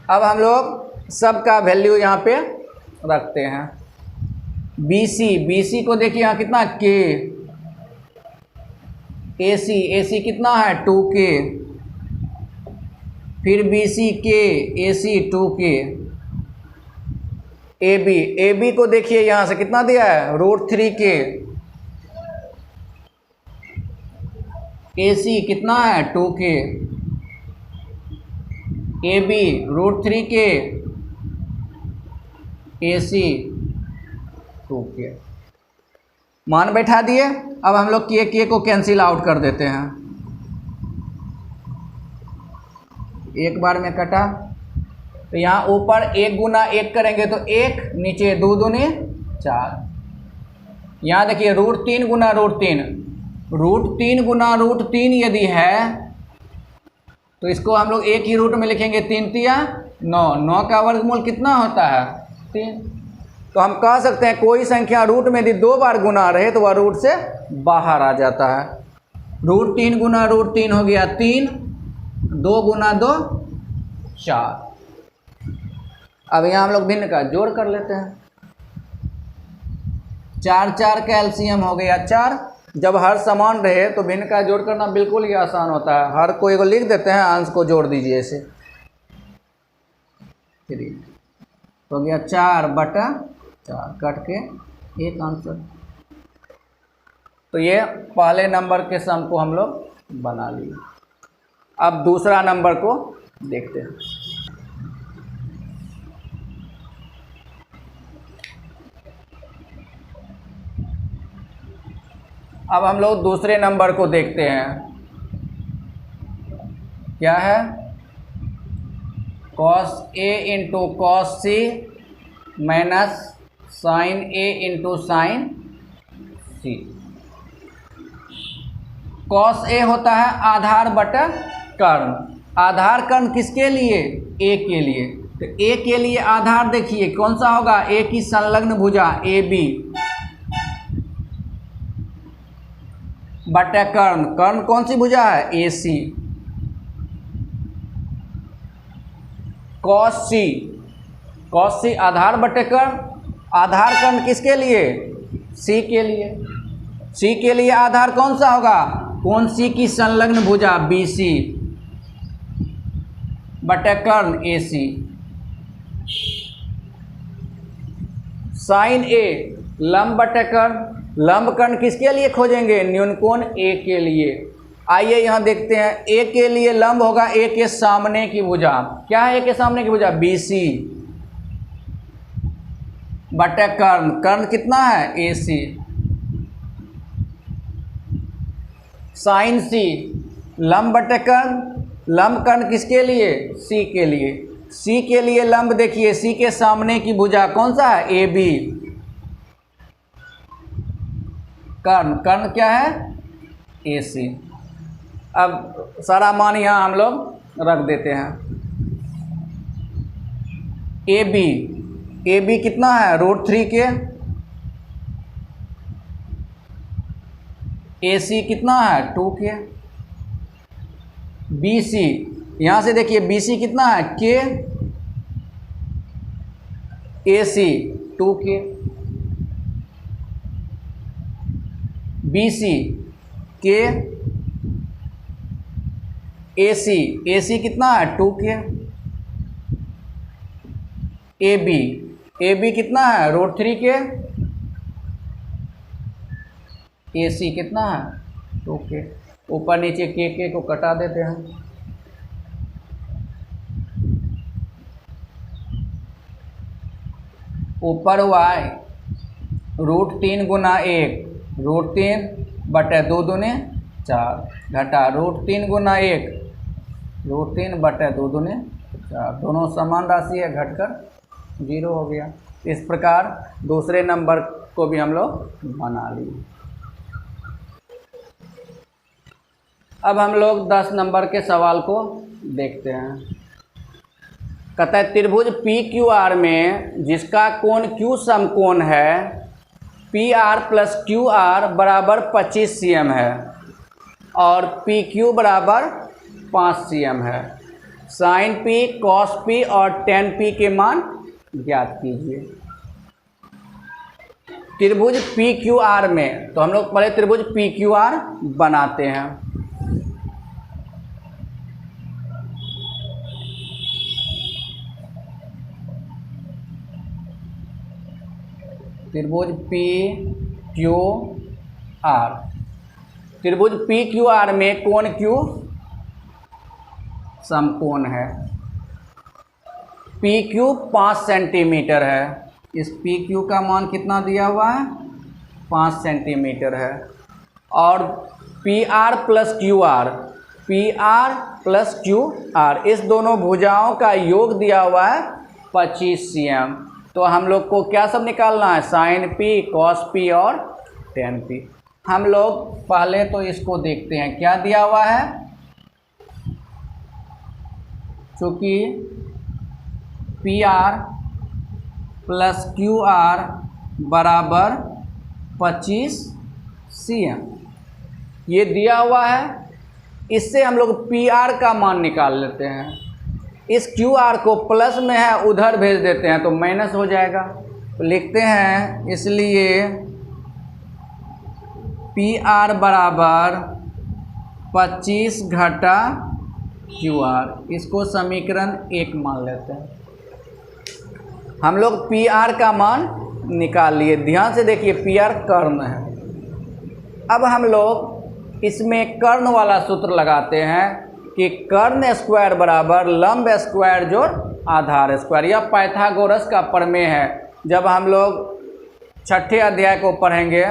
अब हम लोग सबका वैल्यू यहाँ पे रखते हैं। BC को देखिए यहाँ कितना K, AC कितना है? 2K, फिर BC K, AC 2K। AB को देखिए यहाँ से कितना दिया है? √3K। AC कितना है? 2K। AB √3K, AC 2K। मान बैठा दिए। अब हम लोग K को कैंसिल आउट कर देते हैं, एक बार में कटा। तो यहाँ ऊपर 1 गुना 1 करेंगे तो 1, नीचे 2 दूनी 4। यहाँ देखिए √3 गुना √3, √3 गुना √3 यदि है तो इसको हम लोग एक ही रूट में लिखेंगे, 3 तिया 9, 9 का वर्गमूल कितना होता है? 3। तो हम कह सकते हैं कोई संख्या रूट में यदि 2 बार गुना रहे तो वह रूट से बाहर आ जाता है। √3 गुना √3 हो गया 3, 2 गुना 2 4। अब यहाँ हम लोग भिन्न का जोड़ कर लेते हैं, 4 4 का एलसीएम हो गया 4। जब हर समान रहे तो भिन्न का जोड़ करना बिल्कुल ही आसान होता है। हर को एगो लिख देते हैं, अंश को जोड़ दीजिए ऐसे। 3 हो गया 4/4, कट के एक आंसर। तो ये पहले नंबर के सम को हम लोग बना लिए। अब दूसरा नंबर को देखते हैं। अब हम लोग दूसरे नंबर को देखते हैं, क्या है? cos A into cos C minus sine A into sine C। cos A होता है आधार बटा कर्ण। आधार कर्ण किसके लिए? A के लिए। तो A के लिए आधार देखिए कौन सा होगा? A की संलग्न भुजा AB बटा कर्ण। कर्ण कौन सी भुजा है? AC। cos C आधार बटे कर्ण। आधार कर्ण किसके लिए? C के लिए। C के लिए आधार कौन सा होगा? कोण C की संलग्न भुजा BC बटे कर्ण AC। साइन A लंब बटे कर्ण। लंब कर्ण किसके लिए खोजेंगे? न्यूनकोण A के लिए। आइए यहाँ देखते हैं, ए के लिए लंब होगा ए के सामने की भुजा। क्या है ए के सामने की भुजा? BC बटे कर्ण। कर्ण कितना है? AC। साइन C लंब बटे कर्ण। लंब कर्ण किसके लिए? C के लिए। C के लिए लंब देखिए, C के सामने की भुजा कौन सा है? AB। कर्ण, कर्ण क्या है? AC। अब सारा मान यहाँ हम लोग रख देते हैं। AB कितना है? √3 के। AC कितना है? 2 के। BC यहाँ से देखिए BC कितना है? K। AC 2 के। BC K। AC कितना है? 2 के। AB कितना है? √3 के। AC कितना है? 2 के। ऊपर नीचे के को कटा देते हैं। ऊपर y √3 गुना 1, √3 बटे 2 दूने 4 घटा √3 गुना 1, √3 बटे 2 दूने 4। दोनों समान राशि है, घटकर 0 हो गया। इस प्रकार दूसरे नंबर को भी हम लोग बना लिए। अब हम लोग 10 नंबर के सवाल को देखते हैं। कहता है त्रिभुज PQR में जिसका कोण Q समकोण है, PR + QR बराबर 25 cm है और PQ बराबर 5 cm है। sin P, cos P और tan P के मान ज्ञात कीजिए। त्रिभुज PQR में, तो हम लोग पहले त्रिभुज PQR बनाते हैं। त्रिभुज PQR, त्रिभुज PQR में कोण Q समकोण है। PQ 5 सेंटीमीटर है। इस PQ का मान कितना दिया हुआ है? 5 सेंटीमीटर है। और PR + QR, इस दोनों भुजाओं का योग दिया हुआ है 25 cm। तो हम लोग को क्या सब निकालना है? sin P, cos P और tan P। हम लोग पहले तो इसको देखते हैं क्या दिया हुआ है। चूँकि PR + QR बराबर 25 cm ये दिया हुआ है। इससे हम लोग PR का मान निकाल लेते हैं। इस QR को प्लस में है उधर भेज देते हैं तो माइनस हो जाएगा। तो लिखते हैं, इसलिए PR बराबर 25 घटा QR। इसको समीकरण 1 मान लेते हैं। हम लोग PR का मान निकाल लिए। ध्यान से देखिए, PR कर्ण है। अब हम लोग इसमें कर्ण वाला सूत्र लगाते हैं कि कर्ण स्क्वायर बराबर लंब स्क्वायर जोड़ आधार स्क्वायर। यह पाइथागोरस का प्रमेय है। जब हम लोग 6ठे अध्याय को पढ़ेंगे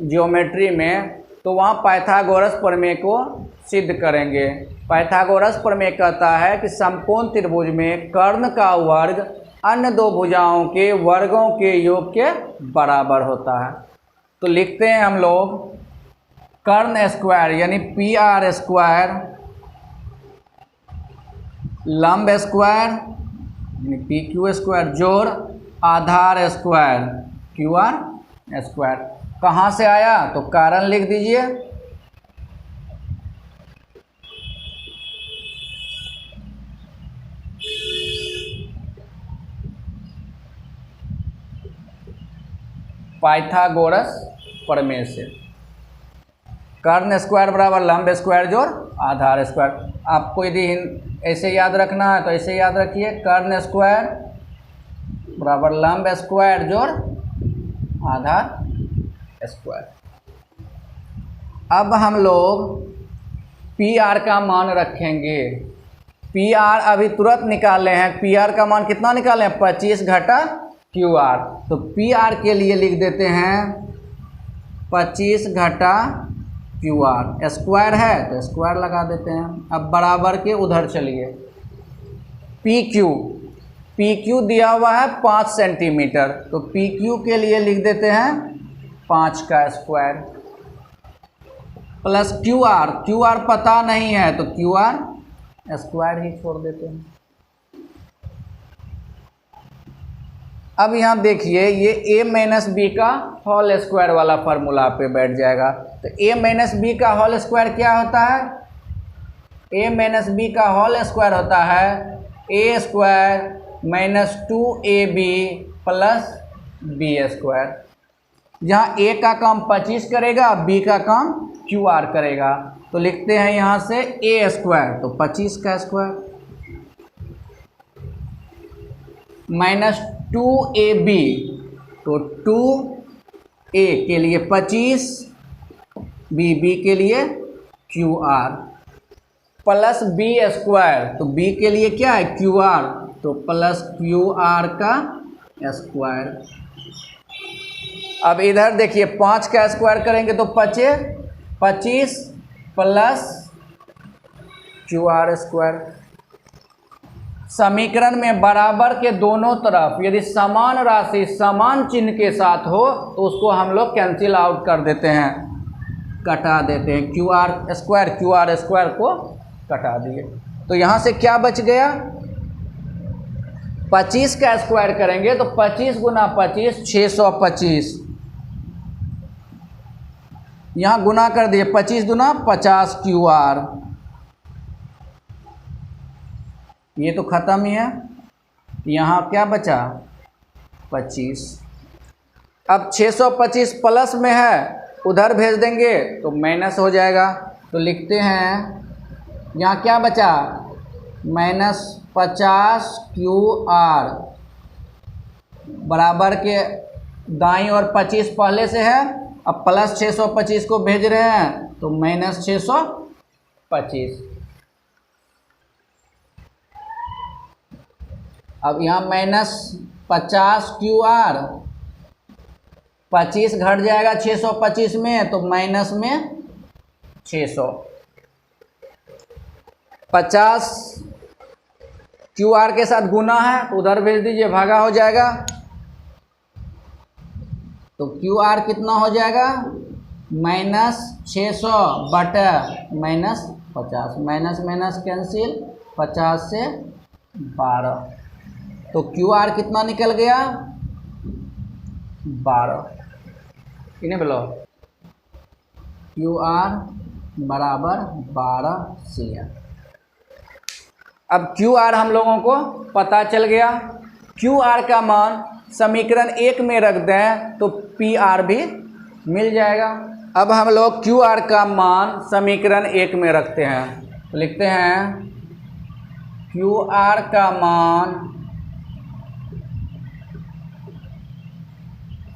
ज्योमेट्री में, तो वहाँ पाइथागोरस प्रमेय को सिद्ध करेंगे। पाइथागोरस प्रमेय कहता है कि समकोण त्रिभुज में कर्ण का वर्ग अन्य दो भुजाओं के वर्गों के योग के बराबर होता है। तो लिखते हैं हम लोग कर्ण स्क्वायर यानी PR स्क्वायर लंब स्क्वायर यानी PQ स्क्वायर जोड़ आधार स्क्वायर QR स्क्वायर। कहाँ से आया? तो कारण लिख दीजिए। पाइथागोरस प्रमेय से कर्ण स्क्वायर बराबर लंब स्क्वायर जोड़ आधार स्क्वायर। आपको यदि ऐसे याद रखना है तो ऐसे याद रखिए, कर्ण स्क्वायर बराबर लंब स्क्वायर जोड़ आधार स्क्वायर। अब हम लोग पी आर का मान रखेंगे। पी आर अभी तुरंत निकाले हैं, पी आर का मान कितना निकाले हैं 25 घटा क्यू आर। तो पी आर के लिए लिख देते हैं 25 घटा क्यू आर, स्क्वायर है तो स्क्वायर लगा देते हैं। अब बराबर के उधर चलिए, पी क्यू दिया हुआ है 5 सेंटीमीटर, तो पी क्यू के लिए लिख देते हैं 5 का स्क्वायर प्लस क्यू आर पता नहीं है तो क्यू आर स्क्वायर ही छोड़ देते हैं। अब यहाँ देखिए ये a माइनस बी का होल स्क्वायर वाला फार्मूला पे बैठ जाएगा। तो a माइनस बी का होल स्क्वायर क्या होता है, a माइनस बी का होल स्क्वायर होता है a square minus 2ab plus b square. जहाँ a का काम 25 करेगा, b का काम QR करेगा, तो लिखते हैं यहाँ से a स्क्वायर तो 25 का स्क्वायर माइनस 2ab तो 2a के लिए 25, b के लिए QR प्लस b स्क्वायर, तो b के लिए क्या है QR, तो प्लस QR का स्क्वायर। अब इधर देखिए 5 का स्क्वायर करेंगे तो 25 प्लस QR स्क्वायर। समीकरण में बराबर के दोनों तरफ यदि समान राशि समान चिन्ह के साथ हो तो उसको हम लोग कैंसिल आउट कर देते हैं, कटा देते हैं। QR स्क्वायर को कटा दिए, तो यहाँ से क्या बच गया 25 का स्क्वायर करेंगे तो 25 गुना 25 625, यहाँ गुना कर दिए 25 दुना 50 QR, ये तो ख़त्म ही है। यहाँ क्या बचा 25। अब 625 प्लस में है उधर भेज देंगे तो माइनस हो जाएगा, तो लिखते हैं यहाँ क्या बचा माइनस 50 QR बराबर के दाईं और 25 पहले से है, अब प्लस 625 को भेज रहे हैं तो माइनस 625। अब यहाँ माइनस 50 QR 25 घट जाएगा 625 में तो माइनस में 600, 50 QR के साथ गुना है तो उधर भेज दीजिए भागा हो जाएगा, तो QR कितना हो जाएगा माइनस 600 बटा माइनस 50, माइनस माइनस कैंसिल 50 से 12, तो QR कितना निकल गया 12, इन्हें बोलो QR बराबर 12 CM। अब QR हम लोगों को पता चल गया, QR का मान समीकरण 1 में रख दें तो PR भी मिल जाएगा। अब हम लोग QR का मान समीकरण 1 में रखते हैं, तो लिखते हैं QR का मान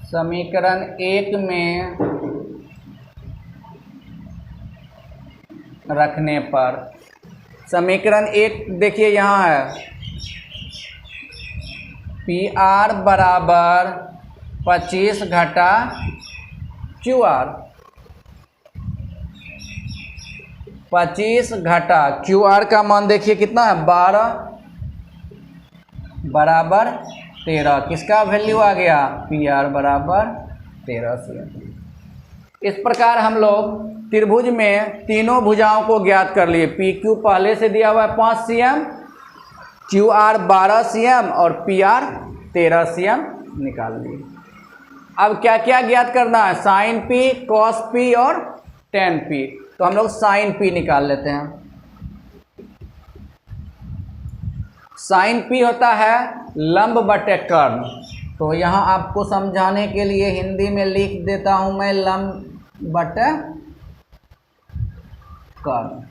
समीकरण 1 में रखने पर, समीकरण 1 देखिए यहाँ है PR बराबर 25 घटा QR, 25 घटा QR का मान देखिए कितना है 12 बराबर 13, किसका वैल्यू आ गया PR बराबर 13 CM। इस प्रकार हम लोग त्रिभुज में तीनों भुजाओं को ज्ञात कर लिए। PQ पहले से दिया हुआ है 5 CM, QR 12 CM और PR 13 CM निकाल लिए। अब क्या क्या ज्ञात करना है, साइन P, कॉस P और टेन P, तो हम लोग साइन P निकाल लेते हैं। साइन P होता है लंब बटे कर्ण, तो यहाँ आपको समझाने के लिए हिंदी में लिख देता हूँ मैं लंब बटे कर्ण।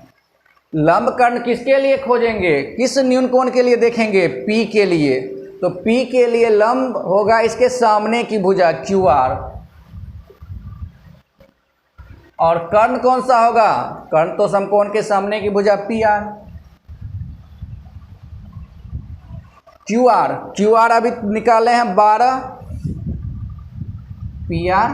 लंब कर्ण किसके लिए खोजेंगे, किस न्यूनकोण के लिए देखेंगे P के लिए, तो P के लिए लंब होगा इसके सामने की भुजा QR और कर्ण कौन सा होगा? कर्ण तो समकोण के सामने की भुजा PR। QR अभी निकाले हैं 12, PR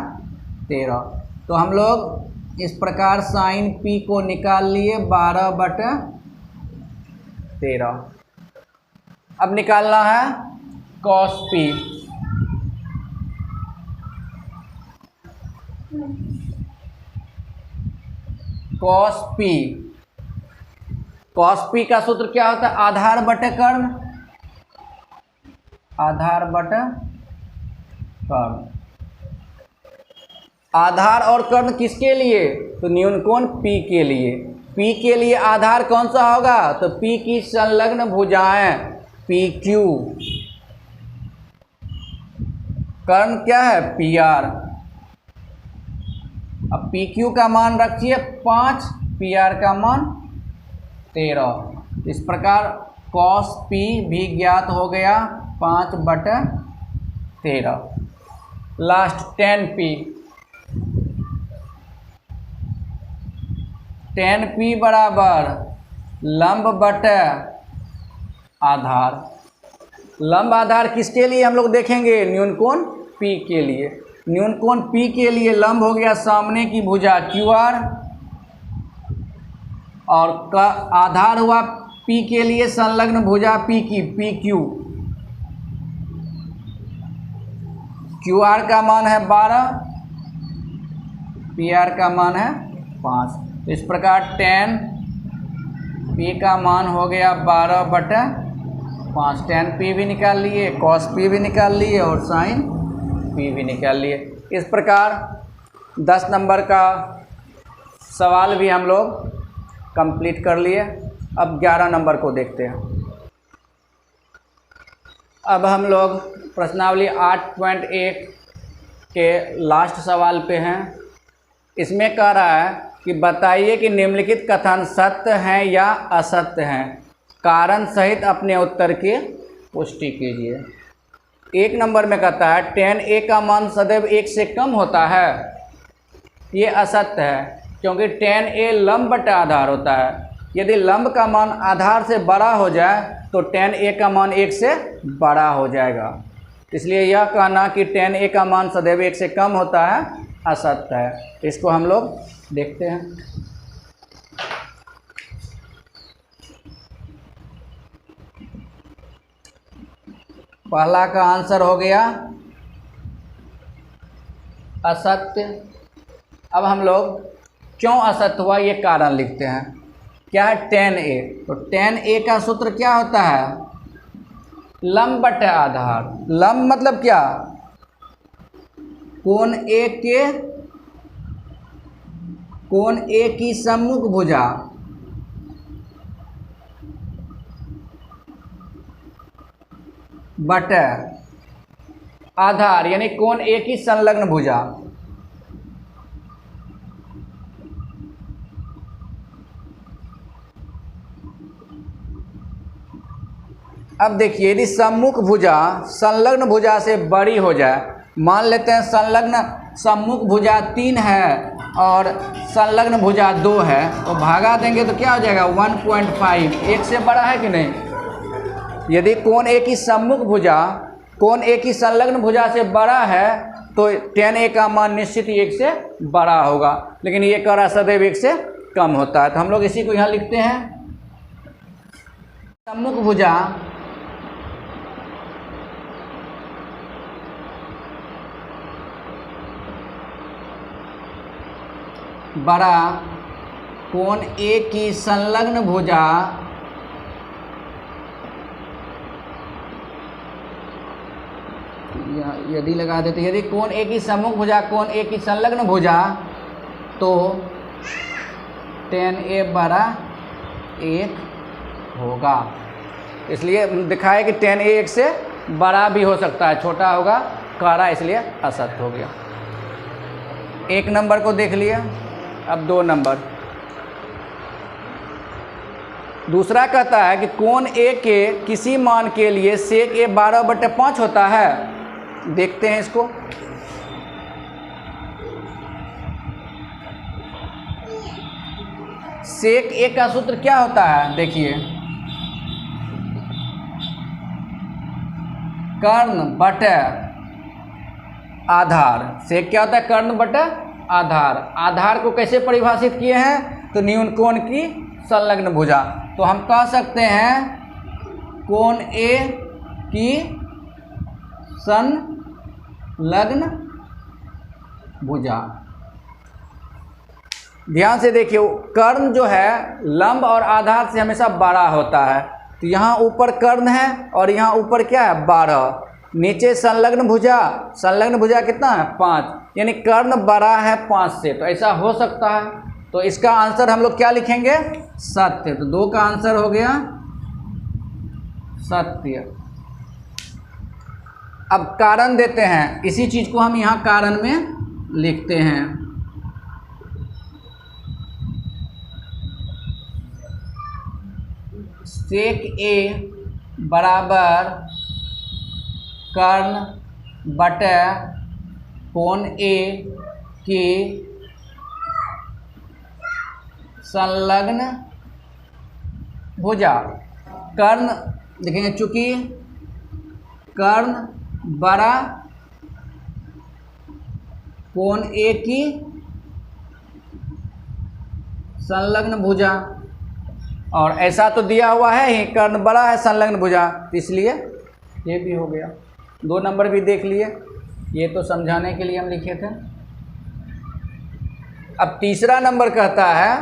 13। तो हम लोग इस प्रकार साइन P को निकाल लिए 12/13। अब निकालना है cos P। cos P का सूत्र क्या होता है? आधार बटे कर्ण। आधार बटे कर्ण। आधार और कर्ण किसके लिए? तो न्यूनकोण P के लिए। P के लिए आधार कौन सा होगा? तो P की संलग्न भुजाएं PQ। कर्ण क्या है? PR। अब PQ का मान रखिए 5, PR का मान 13। इस प्रकार cos P भी ज्ञात हो गया 5/13। लास्ट tan P बराबर लंब बटे आधार। लंब आधार किसके लिए हम लोग देखेंगे? न्यूनकोण P के लिए। न्यूनकोण P के लिए लंब हो गया सामने की भुजा QR और आधार हुआ P के लिए संलग्न भुजा P की PQ। QR का मान है 12, PR का मान है 5। इस प्रकार tan P का मान हो गया 12/5। tan P भी निकाल लिए, cos P भी निकाल लिए और sin P भी निकाल लिए। इस प्रकार 10 नंबर का सवाल भी हम लोग कंप्लीट कर लिए। अब 11 नंबर को देखते हैं। अब हम लोग प्रश्नावली 8.1 के लास्ट सवाल पे हैं। इसमें कह रहा है कि बताइए कि निम्नलिखित कथन सत्य हैं या असत्य हैं। कारण सहित अपने उत्तर की पुष्टि कीजिए। 1 नंबर में कहता है tan A का मान सदैव 1 से कम होता है। ये असत्य है क्योंकि tan A लंब बटे आधार होता है। यदि लंब का मान आधार से बड़ा हो जाए तो tan A का मान 1 से बड़ा हो जाएगा। इसलिए यह कहना कि tan A का मान सदैव 1 से कम होता है असत्य है। इसको हम लोग देखते हैं। पहला का आंसर हो गया असत्य। अब हम लोग क्यों असत्य हुआ ये कारण लिखते हैं। क्या है? tan A। तो tan A का सूत्र क्या होता है? लंब बटे आधार। लंब मतलब क्या? कोण A की सम्मुख भुजा बटे आधार यानी कोण A की संलग्न भुजा। अब देखिए यदि सम्मुख भुजा संलग्न भुजा से बड़ी हो जाए, मान लेते हैं संलग्न सम्मुख भुजा 3 है और संलग्न भुजा 2 है, तो भागा देंगे तो क्या हो जाएगा? 1.5। 1 से बड़ा है कि नहीं? यदि कोण A की सम्मुख भुजा कोण A की संलग्न भुजा से बड़ा है तो tan A का मान निश्चित ही 1 से बड़ा होगा। लेकिन ये कह रहा सदैव 1 से कम होता है, तो हम लोग इसी को यहाँ लिखते हैं। सम्मुख भुजा बड़ा कोण A की संलग्न भुजा यदि लगा देते, यदि कोण A की सम्मुख भुजा कोण A की संलग्न भुजा तो tan A बड़ा 1 होगा। इसलिए दिखाए कि tan A 1 से बड़ा भी हो सकता है, छोटा होगा, कारा, इसलिए असत्य हो गया। 1 नंबर को देख लिया। अब 2 नंबर। दूसरा कहता है कि कोण A के किसी मान के लिए sec A 12/5 होता है। देखते हैं इसको। सेक ए का सूत्र क्या होता है, देखिए कर्ण बटे आधार। सेक क्या होता है, कर्ण बटे आधार। आधार को कैसे परिभाषित किए हैं, तो न्यून कोण की संलग्न भुजा। तो हम कह सकते हैं कोण ए की संलग्न भुजा। ध्यान से देखिए, कर्ण जो है लंब और आधार से हमेशा बड़ा होता है। तो यहाँ ऊपर कर्ण है और यहाँ ऊपर क्या है 12, नीचे संलग्न भुजा। संलग्न भुजा कितना है 5, यानी कर्ण बड़ा है 5 से। तो ऐसा हो सकता है। तो इसका आंसर हम लोग क्या लिखेंगे, सत्य। तो 2 का आंसर हो गया सत्य। अब कारण देते हैं, इसी चीज को हम यहाँ कारण में लिखते हैं। सेक ए बराबर कर्ण बटे कोण ए की संलग्न भुजा। कर्ण देखेंगे, चूंकि कर्ण बड़ा, कोण ए की संलग्न भुजा। और ऐसा तो दिया हुआ है ही, कर्ण बड़ा है संलग्न भुजा, तो इसलिए ये भी हो गया। 2 नंबर भी देख लिए, ये तो समझाने के लिए हम लिखे थे। अब तीसरा नंबर कहता है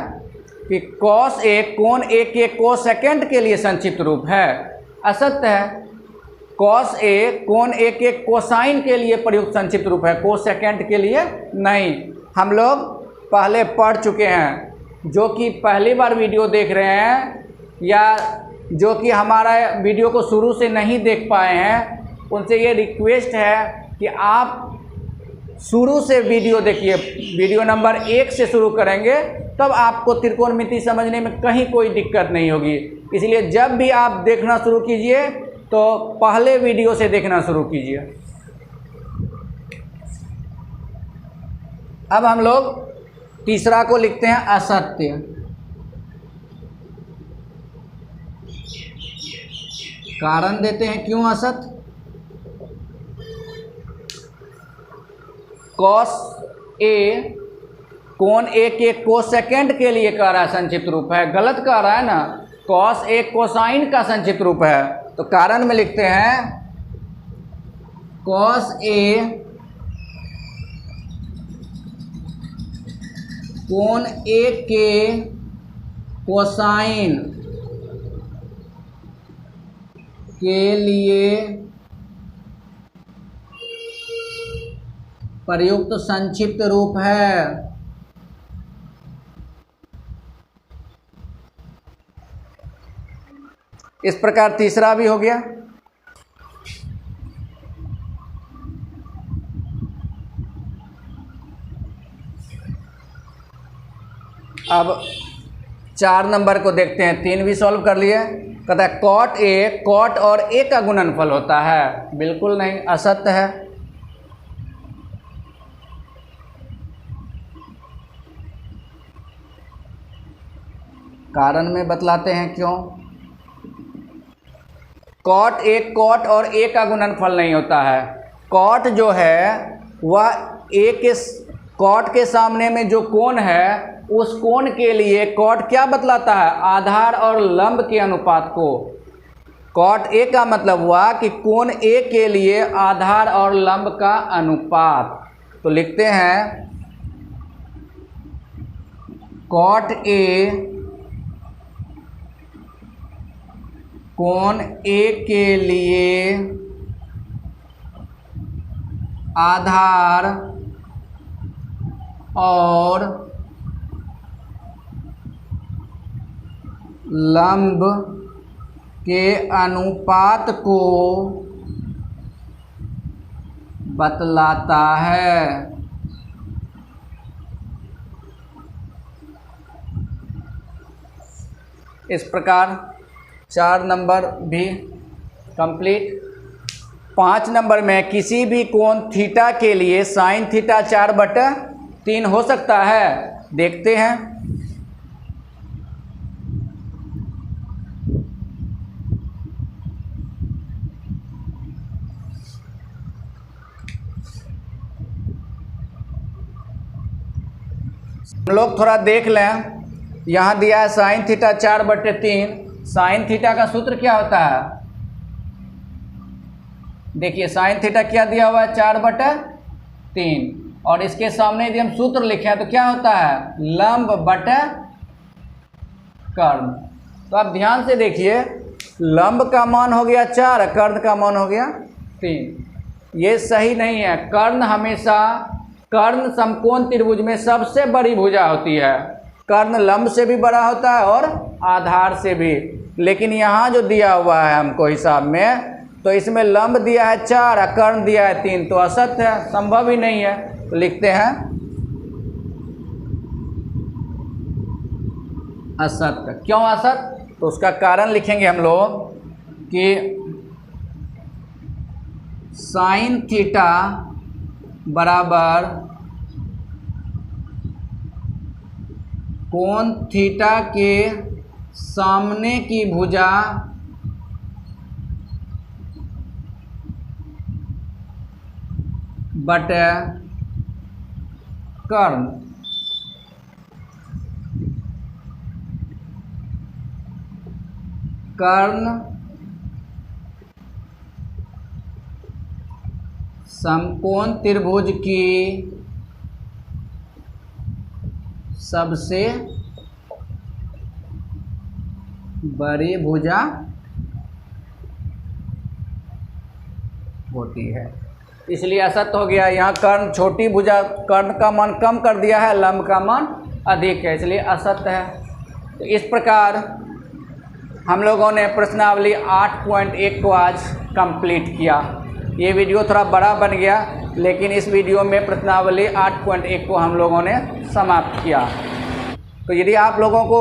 कि कॉस ए कोण ए के कोसेकेंड के लिए संक्षिप्त रूप है। असत्य है। कॉस ए कोण ए के कोसाइन के लिए प्रयुक्त संक्षिप्त रूप है, कोसेकेंड के लिए नहीं। हम लोग पहले पढ़ चुके हैं। जो कि पहली बार वीडियो देख रहे हैं या जो कि हमारा वीडियो को शुरू से नहीं देख पाए हैं, उनसे ये रिक्वेस्ट है कि आप शुरू से वीडियो देखिए। वीडियो नंबर 1 से शुरू करेंगे तब आपको त्रिकोणमिति समझने में कहीं कोई दिक्कत नहीं होगी। इसलिए जब भी आप देखना शुरू कीजिए तो पहले वीडियो से देखना शुरू कीजिए। अब हम लोग तीसरा को लिखते हैं असत्य। कारण देते हैं क्यों असत्य। कॉस ए कोण ए के कोसेकेंड के लिए कह रहा है संक्षिप्त रूप है, गलत कह रहा है ना। कॉस ए कोसाइन का संक्षिप्त रूप है। तो कारण में लिखते हैं कॉस ए कोण ए के कोसाइन के लिए प्रयुक्त संक्षिप्त रूप है। इस प्रकार तीसरा भी हो गया। अब 4 नंबर को देखते हैं। 3 भी सॉल्व कर लिए। कहता है कॉट और ए का गुणनफल होता है। बिल्कुल नहीं, असत्य है। कारण में बतलाते हैं क्यों। कॉट और ए का गुणनफल नहीं होता है। कॉट जो है वह ए के कॉट के सामने में जो कोण है उस कोण के लिए कॉट क्या बतलाता है, आधार और लंब के अनुपात को। कॉट ए का मतलब हुआ कि कोण ए के लिए आधार और लंब का अनुपात। तो लिखते हैं कॉट ए कोण ए के लिए आधार और लंब के अनुपात को बतलाता है। इस प्रकार 4 नंबर भी कंप्लीट। 5 नंबर में किसी भी कोण थीटा के लिए साइन थीटा 4/3 हो सकता है। देखते हैं। हम लोग थोड़ा देख लें, यहाँ दिया है साइन थीटा 4/3। साइन थीटा का सूत्र क्या होता है? देखिए साइन थीटा क्या दिया हुआ है 4/3, और इसके सामने यदि हम सूत्र लिखें तो क्या होता है? लंब बटे कर्ण। तो आप ध्यान से देखिए, लंब का मान हो गया 4, कर्ण का मान हो गया 3। ये सही नहीं है। कर्ण हमेशा, कर्ण समकोण त्रिभुज में सबसे बड़ी भुजा होती है। कर्ण लंब से भी बड़ा होता है और आधार से भी। लेकिन यहाँ जो दिया हुआ है हमको हिसाब में, तो इसमें लंब दिया है 4 और कर्ण दिया है 3, तो असत्य है, संभव ही नहीं है। तो लिखते हैं असत्य। क्यों असत्य? तो उसका कारण लिखेंगे हम लोग कि साइन थीटा बराबर कोण थीटा के सामने की भुजा बटे कर्ण। कर्ण समकोण त्रिभुज की सबसे बड़ी भुजा होती है, इसलिए असत्य हो गया। यहाँ कर्ण छोटी भुजा, कर्ण का मान कम कर दिया है, लंब का मान अधिक है, इसलिए असत्य है। तो इस प्रकार हम लोगों ने प्रश्नावली 8.1 को आज कंप्लीट किया। ये वीडियो थोड़ा बड़ा बन गया, लेकिन इस वीडियो में प्रश्नावली 8.1 को हम लोगों ने समाप्त किया। तो यदि आप लोगों को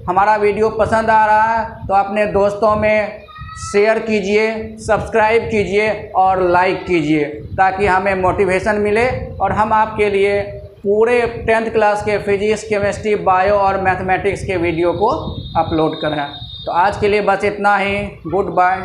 हमारा वीडियो पसंद आ रहा है तो अपने दोस्तों में शेयर कीजिए, सब्सक्राइब कीजिए और लाइक कीजिए, ताकि हमें मोटिवेशन मिले और हम आपके लिए पूरे 10th क्लास के फिजिक्स, केमिस्ट्री, बायो और मैथमेटिक्स के वीडियो को अपलोड करें। तो आज के लिए बस इतना ही। Good bye.